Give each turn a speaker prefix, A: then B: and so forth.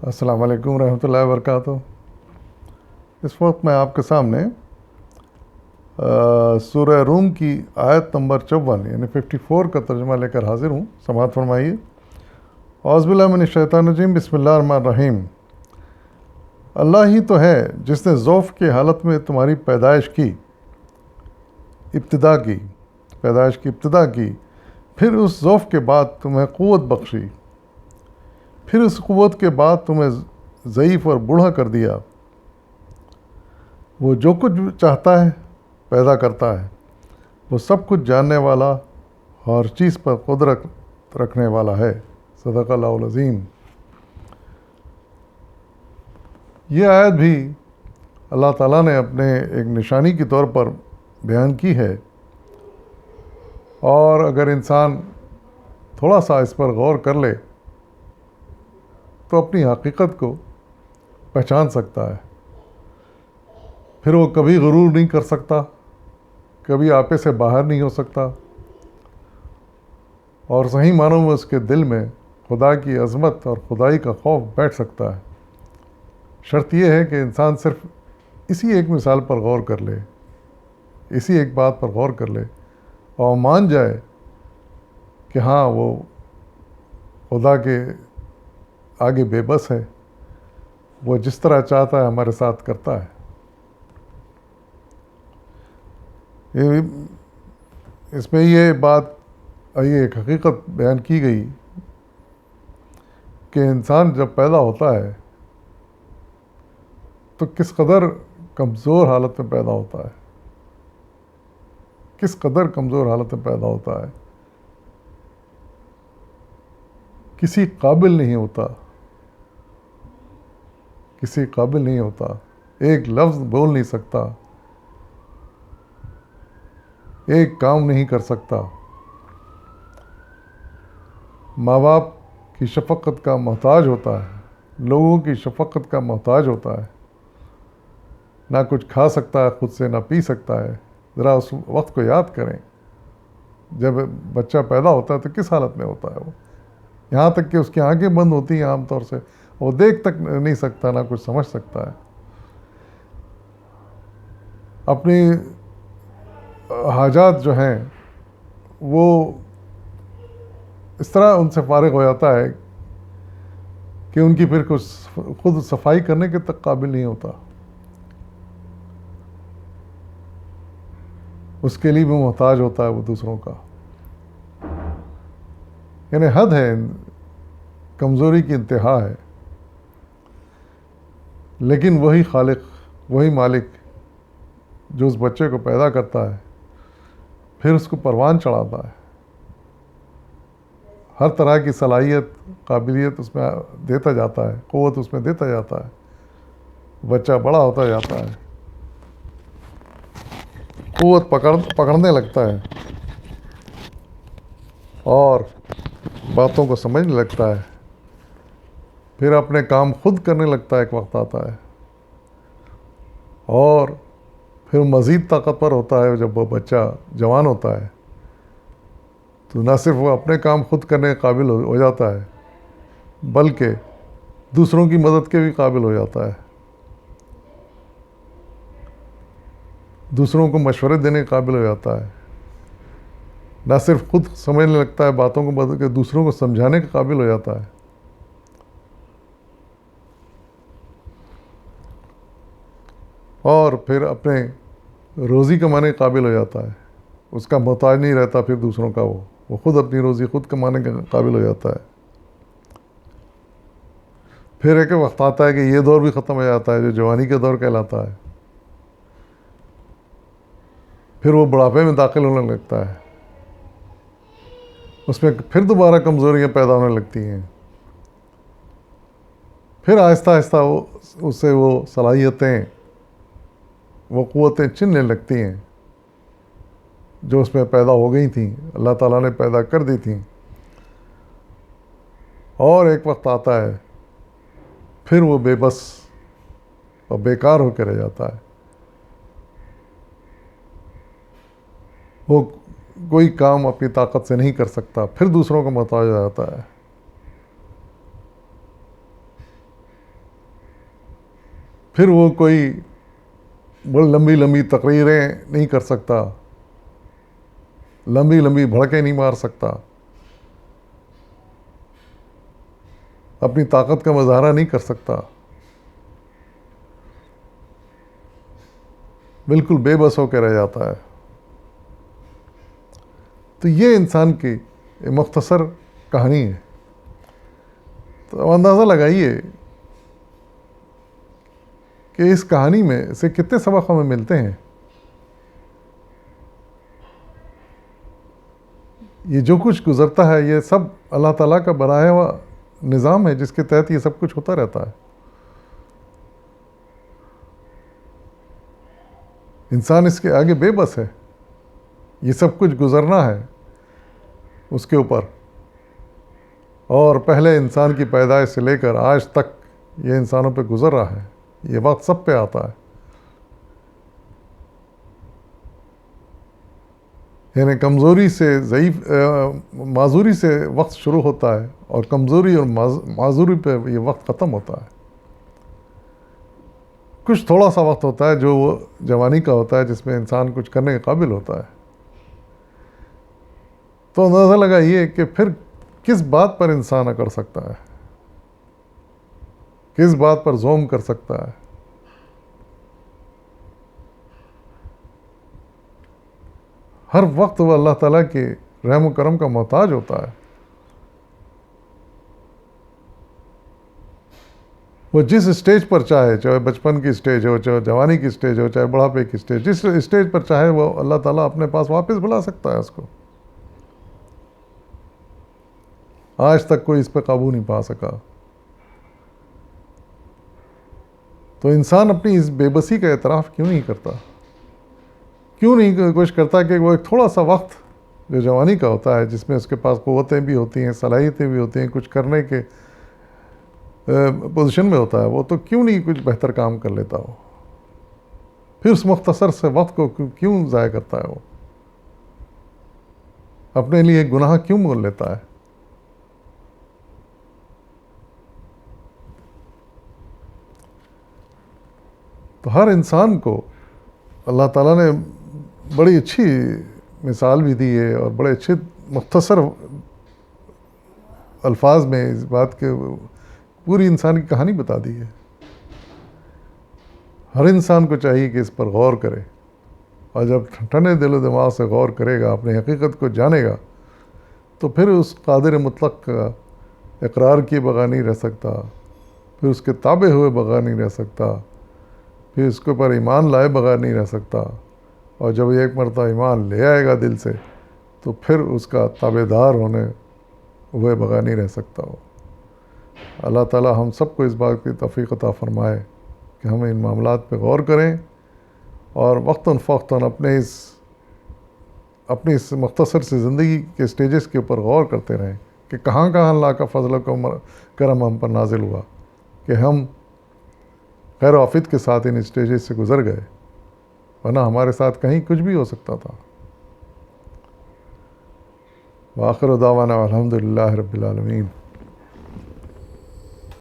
A: السلام علیکم ورحمۃ اللہ وبرکاتہ۔ اس وقت میں آپ کے سامنے سورہ روم کی آیت نمبر 54 یعنی 54 کا ترجمہ لے کر حاضر ہوں۔ سماعت فرمائیے۔ اعوذ باللہ من الشیطان الرجیم، بسم اللہ الرحمن الرحیم۔ اللہ ہی تو ہے جس نے ضعف کی حالت میں تمہاری پیدائش کی ابتدا کی، پھر اس ضعف کے بعد تمہیں قوت بخشی، پھر اس قوت کے بعد تمہیں ضعیف اور بوڑھا کر دیا۔ وہ جو کچھ چاہتا ہے پیدا کرتا ہے، وہ سب کچھ جاننے والا اور چیز پر قدرت رکھنے والا ہے۔ صدق اللہ العظیم۔ یہ آیت بھی اللہ تعالیٰ نے اپنے ایک نشانی کے طور پر بیان کی ہے، اور اگر انسان تھوڑا سا اس پر غور کر لے تو اپنی حقیقت کو پہچان سکتا ہے۔ پھر وہ کبھی غرور نہیں کر سکتا، کبھی آپے سے باہر نہیں ہو سکتا، اور صحیح معنوں میں اس کے دل میں خدا کی عظمت اور خدائی کا خوف بیٹھ سکتا ہے۔ شرط یہ ہے کہ انسان صرف اسی ایک مثال پر غور کر لے، اسی ایک بات پر غور کر لے اور مان جائے کہ ہاں وہ خدا کے آگے بے بس ہے، وہ جس طرح چاہتا ہے ہمارے ساتھ کرتا ہے۔ اس میں یہ بات، یہ ایک حقیقت بیان کی گئی کہ انسان جب پیدا ہوتا ہے تو کس قدر کمزور حالت میں پیدا ہوتا ہے، کس قدر کمزور حالت میں پیدا ہوتا ہے، کسی قابل نہیں ہوتا، کسی قابل نہیں ہوتا، ایک لفظ بول نہیں سکتا، ایک کام نہیں کر سکتا، ماں باپ کی شفقت کا محتاج ہوتا ہے، لوگوں کی شفقت کا محتاج ہوتا ہے، نہ کچھ کھا سکتا ہے خود سے، نہ پی سکتا ہے۔ ذرا اس وقت کو یاد کریں جب بچہ پیدا ہوتا ہے تو کس حالت میں ہوتا ہے وہ، یہاں تک کہ اس کی آنکھیں بند ہوتی ہیں عام طور سے، وہ دیکھ تک نہیں سکتا، نہ کچھ سمجھ سکتا ہے۔ اپنی حاجات جو ہیں وہ اس طرح ان سے فارغ ہو جاتا ہے کہ ان کی پھر کچھ خود صفائی کرنے کے تک قابل نہیں ہوتا، اس کے لیے بھی محتاج ہوتا ہے وہ دوسروں کا۔ یعنی حد ہے، کمزوری کی انتہا ہے، لیکن وہی خالق، وہی مالک جو اس بچے کو پیدا کرتا ہے، پھر اس کو پروان چڑھاتا ہے، ہر طرح کی صلاحیت، قابلیت اس میں دیتا جاتا ہے، قوت اس میں دیتا جاتا ہے، بچہ بڑا ہوتا جاتا ہے، قوت پکڑنے لگتا ہے اور باتوں کو سمجھنے لگتا ہے، پھر اپنے کام خود کرنے لگتا ہے، ایک وقت آتا ہے، اور پھر مزید طاقتور ہوتا ہے۔ جب وہ بچہ جوان ہوتا ہے تو نہ صرف وہ اپنے کام خود کرنے کے قابل ہو جاتا ہے، بلکہ دوسروں کی مدد کے بھی قابل ہو جاتا ہے، دوسروں کو مشورے دینے کے قابل ہو جاتا ہے، نہ صرف خود سمجھنے لگتا ہے باتوں کو، بدل کے دوسروں کو سمجھانے کے قابل ہو جاتا ہے۔ اور پھر اپنے روزی کمانے کے قابل ہو جاتا ہے، اس کا محتاج نہیں رہتا پھر دوسروں کا، وہ خود اپنی روزی خود کمانے کے قابل ہو جاتا ہے۔ پھر ایک وقت آتا ہے کہ یہ دور بھی ختم ہو جاتا ہے جو جوانی کا دور کہلاتا ہے، پھر وہ بڑھاپے میں داخل ہونے لگتا ہے، اس میں پھر دوبارہ کمزوریاں پیدا ہونے لگتی ہیں، پھر آہستہ آہستہ اس سے وہ صلاحیتیں، وہ قوتیں چھننے لگتی ہیں جو اس میں پیدا ہو گئی تھیں، اللہ تعالیٰ نے پیدا کر دی تھیں، اور ایک وقت آتا ہے پھر وہ بے بس اور بیکار ہو کے رہ جاتا ہے، وہ کوئی کام اپنی طاقت سے نہیں کر سکتا، پھر دوسروں کا محتاج ہو جاتا ہے۔ پھر وہ کوئی بڑی لمبی لمبی تقریریں نہیں کر سکتا، لمبی لمبی بھڑکیں نہیں مار سکتا، اپنی طاقت کا مظاہرہ نہیں کر سکتا، بالکل بے بس ہو کے رہ جاتا ہے۔ تو یہ انسان کی مختصر کہانی ہے۔ تو اندازہ لگائیے کہ اس کہانی میں سے کتنے سبق ہمیں ملتے ہیں۔ یہ جو کچھ گزرتا ہے یہ سب اللہ تعالیٰ کا بنایا ہوا نظام ہے جس کے تحت یہ سب کچھ ہوتا رہتا ہے۔ انسان اس کے آگے بے بس ہے، یہ سب کچھ گزرنا ہے اس کے اوپر، اور پہلے انسان کی پیدائش سے لے کر آج تک یہ انسانوں پہ گزر رہا ہے، یہ وقت سب پہ آتا ہے۔ یعنی کمزوری سے معذوری سے وقت شروع ہوتا ہے، اور کمزوری اور معذوری پہ یہ وقت ختم ہوتا ہے۔ کچھ تھوڑا سا وقت ہوتا ہے جو وہ جوانی کا ہوتا ہے، جس میں انسان کچھ کرنے کے قابل ہوتا ہے۔ تو اندازہ لگائیے کہ پھر کس بات پر انسان اکڑ سکتا ہے، کس بات پر زوم کر سکتا ہے۔ ہر وقت وہ اللہ تعالیٰ کے رحم و کرم کا محتاج ہوتا ہے۔ وہ جس اسٹیج پر چاہے، چاہے بچپن کی اسٹیج ہو، چاہے جوانی کی اسٹیج ہو، چاہے بڑھاپے کی اسٹیج، جس اسٹیج پر چاہے وہ اللہ تعالیٰ اپنے پاس واپس بلا سکتا ہے اس کو۔ آج تک کوئی اس پہ قابو نہیں پا سکا۔ تو انسان اپنی اس بے بسی کا اعتراف کیوں نہیں کرتا؟ کیوں نہیں کوشش کرتا کہ وہ ایک تھوڑا سا وقت جو جوانی کا ہوتا ہے، جس میں اس کے پاس قوتیں بھی ہوتی ہیں، صلاحیتیں بھی ہوتی ہیں، کچھ کرنے کے پوزیشن میں ہوتا ہے، وہ تو کیوں نہیں کچھ بہتر کام کر لیتا ہو؟ پھر اس مختصر سے وقت کو کیوں ضائع کرتا ہے؟ وہ اپنے لیے گناہ کیوں مول لیتا ہے؟ تو ہر انسان کو اللہ تعالیٰ نے بڑی اچھی مثال بھی دی ہے، اور بڑے اچھے مختصر الفاظ میں اس بات کے پوری انسان کی کہانی بتا دی ہے۔ ہر انسان کو چاہیے کہ اس پر غور کرے، اور جب ٹھنڈے دل و دماغ سے غور کرے گا، اپنی حقیقت کو جانے گا، تو پھر اس قادر مطلق کا اقرار کیے بغیر نہیں رہ سکتا، پھر اس کے تابع ہوئے بغیر نہیں رہ سکتا، پھر اس کے اوپر ایمان لائے بغیر نہیں رہ سکتا، اور جب یہ ایک مرتبہ ایمان لے آئے گا دل سے، تو پھر اس کا تابع دار ہوئے بغیر نہیں رہ سکتا ہو۔ اللہ تعالیٰ ہم سب کو اس بات کی توفیق عطا فرمائے کہ ہم ان معاملات پہ غور کریں، اور وقتاً فوقتاً اپنی اس مختصر سی زندگی کے سٹیجز کے اوپر غور کرتے رہیں کہ کہاں کہاں اللہ کا فضل و کرم ہم پر نازل ہوا کہ ہم خیر و عافیت کے ساتھ ان سٹیجز سے گزر گئے، ورنہ ہمارے ساتھ کہیں کچھ بھی ہو سکتا تھا۔ وآخر دعوانا الحمدللہ رب العالمین۔